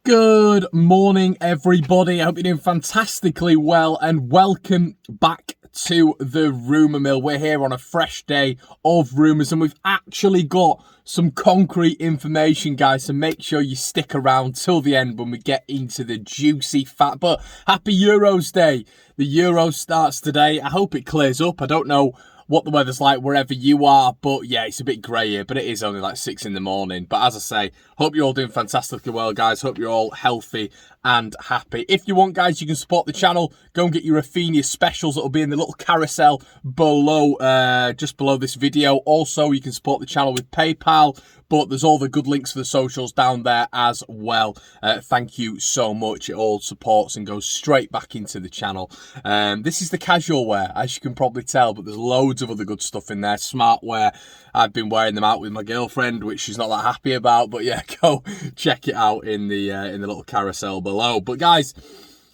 Good morning, everybody. I hope you're doing fantastically well, and welcome back to the Rumour Mill. We're here on a fresh day of rumours, and we've actually got some concrete information, guys, so make sure you stick around till the end when we get into the juicy fact. But happy Euros Day. The Euro starts today. I hope it clears up. I don't know what the weather's like wherever you are, but yeah, it's a bit grey here, but it is only like 6 in the morning. But as I say, hope you're all doing fantastically well, guys. Hope you're all healthy and happy. If you want, guys, you can support the channel. Go and get your Rafinha specials. It'll be in the little carousel below, just below this video. Also, you can support the channel with PayPal, but there's all the good links for the socials down there as well. Thank you so much. It all supports and goes straight back into the channel. This is the casual wear, as you can probably tell, but there's loads of other good stuff in there. Smart wear. I've been wearing them out with my girlfriend, which she's not that happy about, but yeah, go check it out in the little carousel below. But guys,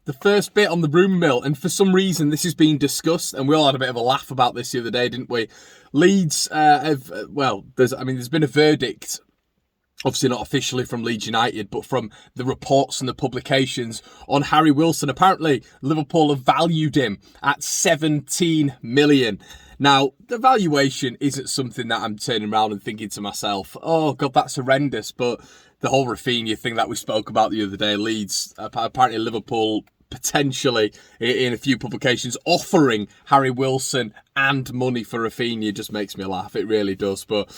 the first bit on the rumour mill, and for some reason this is being discussed, and we all had a bit of a laugh about this the other day, didn't we? Leeds there's been a verdict, obviously not officially from Leeds United, but from the reports and the publications on Harry Wilson. Apparently, Liverpool have valued him at 17 million. Now, the valuation isn't something that I'm turning around and thinking to myself, oh, God, that's horrendous. But the whole Rafinha thing that we spoke about the other day, Leeds, apparently Liverpool potentially in a few publications offering Harry Wilson and money for Rafinha just makes me laugh. It really does. But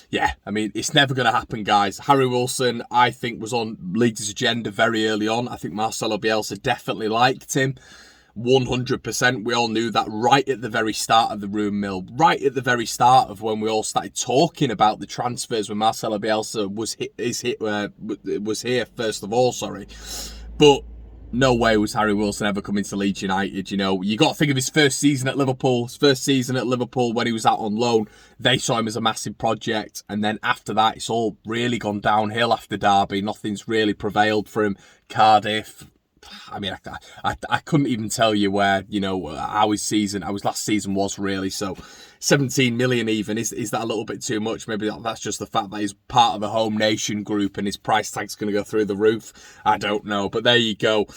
yeah, I mean, it's never going to happen, guys. Harry Wilson, I think, was on Leeds' agenda very early on. I think Marcelo BIELSA definitely liked him. 100%. We all knew that right at the very start of the rumour mill, right at the very start of when we all started talking about the transfers when Marcelo Bielsa was here first of all, sorry. But no way was Harry Wilson ever coming to Leeds United. You know, you got to think of his first season at Liverpool. His first season at Liverpool when he was out on loan, they saw him as a massive project. And then after that, it's all really gone downhill after Derby. Nothing's really prevailed for him. Cardiff. I mean, I couldn't even tell you where, you know, how his last season was really. So 17 million even, is that a little bit too much? Maybe that's just the fact that he's part of a home nation group and his price tag's going to go through the roof. I don't know. But there you go.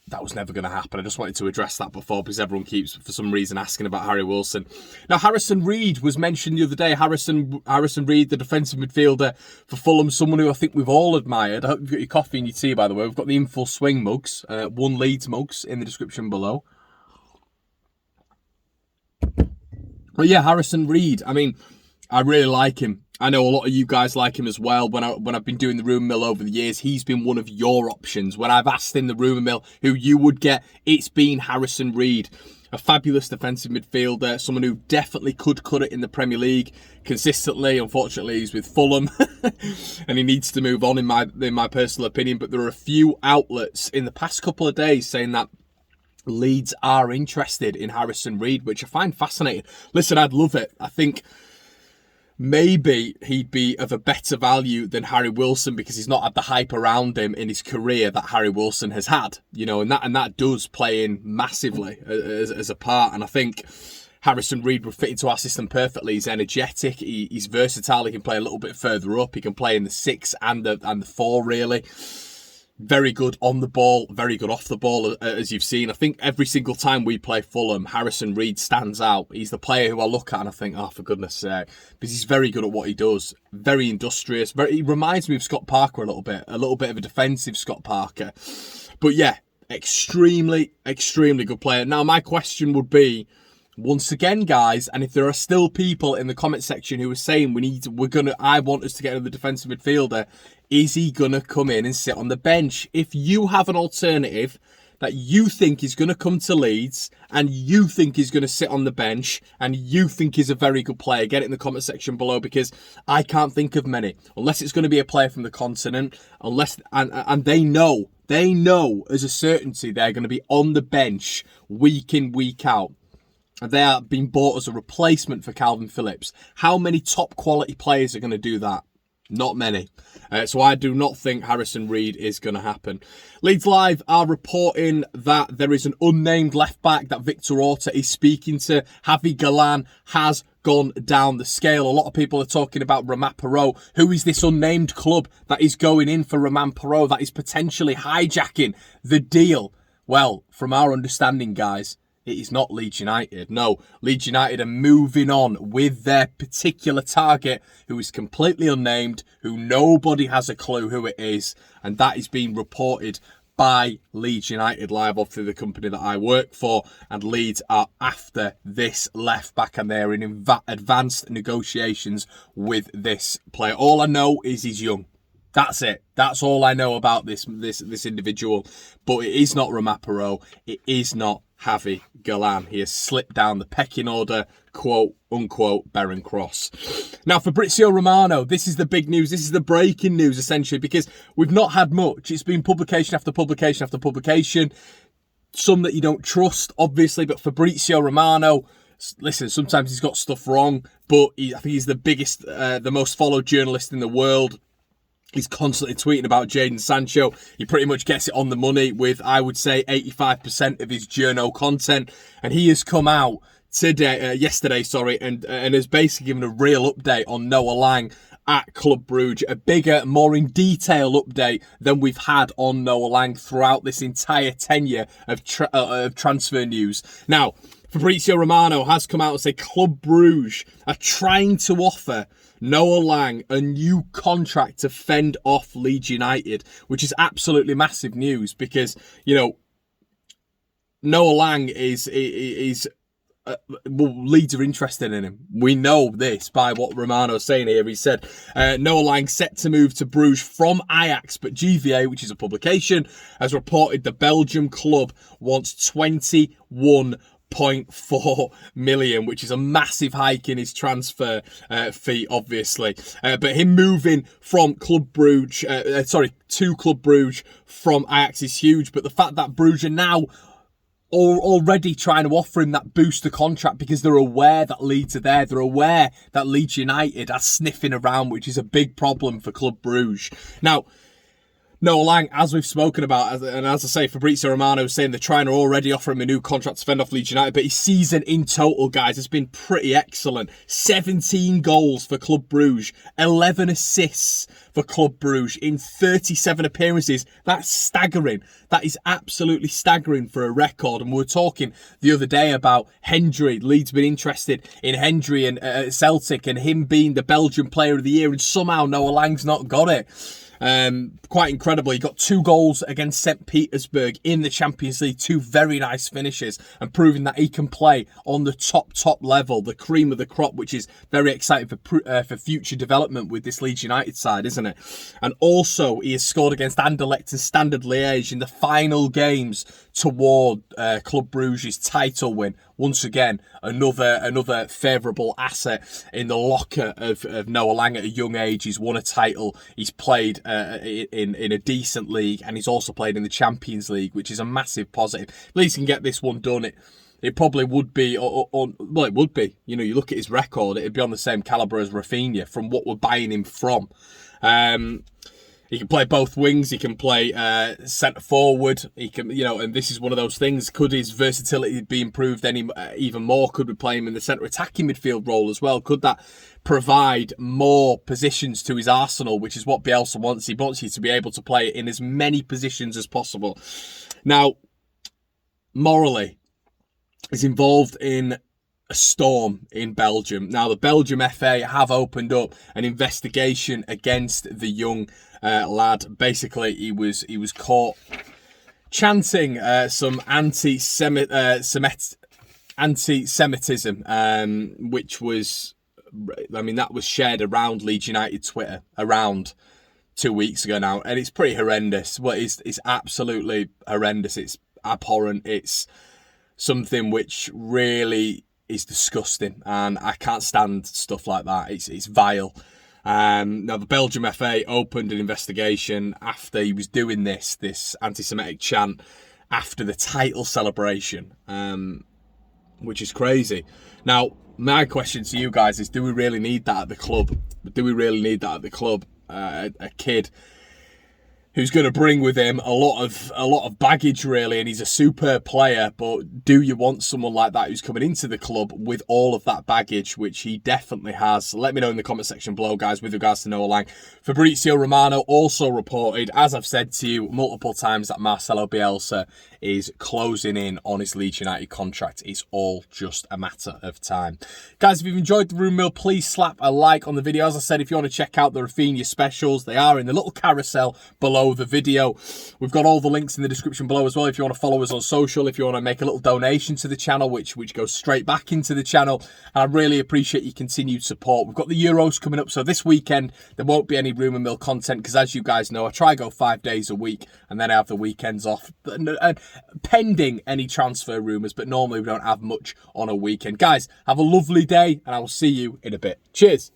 That was never going to happen. I just wanted to address that before, because everyone keeps, for some reason, asking about Harry Wilson. Now, Harrison Reed was mentioned the other day. Harrison Reed, the defensive midfielder for Fulham, someone who I think we've all admired. I hope you've got your coffee and your tea, by the way. We've got the In Full Swing mugs, one Leeds mugs in the description below. But yeah, Harrison Reed, I mean, I really like him. I know a lot of you guys like him as well. When I've been doing the rumour mill over the years, he's been one of your options. When I've asked in the rumour mill who you would get, it's been Harrison Reed. A fabulous defensive midfielder, someone who definitely could cut it in the Premier League consistently. Unfortunately, he's with Fulham and he needs to move on in my personal opinion. But there are a few outlets in the past couple of days saying that Leeds are interested in Harrison Reed, which I find fascinating. Listen, I'd love it. I think maybe he'd be of a better value than Harry Wilson because he's not had the hype around him in his career that Harry Wilson has had, you know, and that does play in massively as a part. And I think Harrison Reed would fit into our system perfectly. He's energetic, he's versatile, he can play a little bit further up, he can play in the 6 and the 4 really. Very good on the ball, very good off the ball, as you've seen. I think every single time we play Fulham, Harrison Reed stands out. He's the player who I look at and I think, oh, for goodness sake, because he's very good at what he does. Very industrious. He reminds me of Scott Parker a little bit of a defensive Scott Parker. But yeah, extremely, extremely good player. Now, my question would be, once again, guys, and if there are still people in the comment section who are saying I want us to get another defensive midfielder, is he gonna come in and sit on the bench? If you have an alternative that you think is gonna come to Leeds and you think he's gonna sit on the bench and you think he's a very good player, get it in the comment section below, because I can't think of many, unless it's going to be a player from the continent, and they know as a certainty they're going to be on the bench week in, week out. They are being bought as a replacement for Calvin Phillips. How many top quality players are going to do that? Not many. So I do not think Harrison Reed is going to happen. Leeds Live are reporting that there is an unnamed left-back that Victor Orta is speaking to. Javi Galan has gone down the scale. A lot of people are talking about Romain Perraud. Who is this unnamed club that is going in for Romain Perraud, that is potentially hijacking the deal? Well, from our understanding, guys, it is not Leeds United. No, Leeds United are moving on with their particular target, who is completely unnamed, who nobody has a clue who it is, and that is being reported by Leeds United Live, obviously the company that I work for, and Leeds are after this left back, and they're in advanced negotiations with this player. All I know is he's young. That's it. That's all I know about this individual. But it is not Romain Perraud. It is not Javi Galan. He has slipped down the pecking order, quote unquote, Barron Cross. Now, Fabrizio Romano, this is the big news. This is the breaking news, essentially, because we've not had much. It's been publication after publication after publication. Some that you don't trust, obviously, but Fabrizio Romano, listen, sometimes he's got stuff wrong, but I think he's the biggest, the most followed journalist in the world. He's constantly tweeting about Jadon Sancho. He pretty much gets it on the money with, I would say, 85% of his journo content. And he has come out yesterday, and has basically given a real update on Noa Lang at Club Brugge. A bigger, more in detail update than we've had on Noa Lang throughout this entire tenure of transfer news. Now, Fabrizio Romano has come out and said Club Brugge are trying to offer Noa Lang a new contract to fend off Leeds United, which is absolutely massive news because, you know, Noa Lang Leeds are interested in him. We know this by what Romano's saying here. He said, Noa Lang set to move to Bruges from Ajax, but GVA, which is a publication, has reported the Belgium club wants 21.4 million, which is a massive hike in his transfer fee, obviously. But him moving from Club Brugge, to Club Brugge from Ajax is huge. But the fact that Brugge are now already trying to offer him that booster contract because they're aware that Leeds are there. They're aware that Leeds United are sniffing around, which is a big problem for Club Brugge. Now, Noa Lang, as we've spoken about, and as I say, Fabrizio Romano is saying they're trying to already offer him a new contract to fend off Leeds United, but his season in total, guys, has been pretty excellent. 17 goals for Club Brugge, 11 assists for Club Brugge in 37 appearances. That's staggering. That is absolutely staggering for a record. And we were talking the other day about Hendry. Leeds been interested in Hendry and Celtic and him being the Belgian Player of the Year, and somehow Noa Lang's not got it. Quite incredible. He got 2 goals against St. Petersburg in the Champions League, 2 very nice finishes, and proving that he can play on the top level, the cream of the crop, which is very exciting for future development with this Leeds United side, isn't it? And also, he has scored against Anderlecht and Standard Liège in the final games toward Club Brugge's title win. Once again, another favourable asset in the locker of Noa Lang at a young age. He's won a title. He's played in a decent league, and he's also played in the Champions League, which is a massive positive. At least he can get this one done. It probably would be, well, it would be. You know, you look at his record, it'd be on the same calibre as Rafinha from what we're buying him from. He can play both wings. He can play centre forward. He can, you know, and this is one of those things. Could his versatility be improved even more? Could we play him in the centre attacking midfield role as well? Could that provide more positions to his arsenal, which is what Bielsa wants? He wants you to be able to play in as many positions as possible. Now, morally, he's involved in a storm in Belgium. Now, the Belgium FA have opened up an investigation against the young lad. Basically, he was caught chanting some anti-Semitism, which was, I mean, that was shared around Leeds United Twitter around 2 weeks ago now, and it's pretty horrendous. Well, it's absolutely horrendous. It's abhorrent. It's something which really is disgusting, and I can't stand stuff like that. It's vile. Now, the Belgium FA opened an investigation after he was doing this anti-Semitic chant after the title celebration, which is crazy. Now, my question to you guys is, do we really need that at the club? Do we really need that at the club? a kid who's going to bring with him a lot of baggage, really, and he's a superb player. But do you want someone like that who's coming into the club with all of that baggage, which he definitely has? Let me know in the comment section below, guys, with regards to Noa Lang. FABRIZIO Romano also reported, as I've said to you multiple times, that Marcelo Bielsa is closing in on his Leeds United contract. It's all just a matter of time. Guys, if you've enjoyed the Rumour Mill, please slap a like on the video. As I said, if you want to check out the Rafinha specials, they are in the little carousel below the video. We've got all the links in the description below as well if you want to follow us on social, if you want to make a little donation to the channel, which goes straight back into the channel. And I really appreciate your continued support. We've got the Euros coming up, so this weekend there won't be any Rumour Mill content because, as you guys know, I try go 5 days a week and then I have the weekends off, pending any transfer rumours, but normally we don't have much on a weekend. Guys, have a lovely day and I will see you in a bit. Cheers.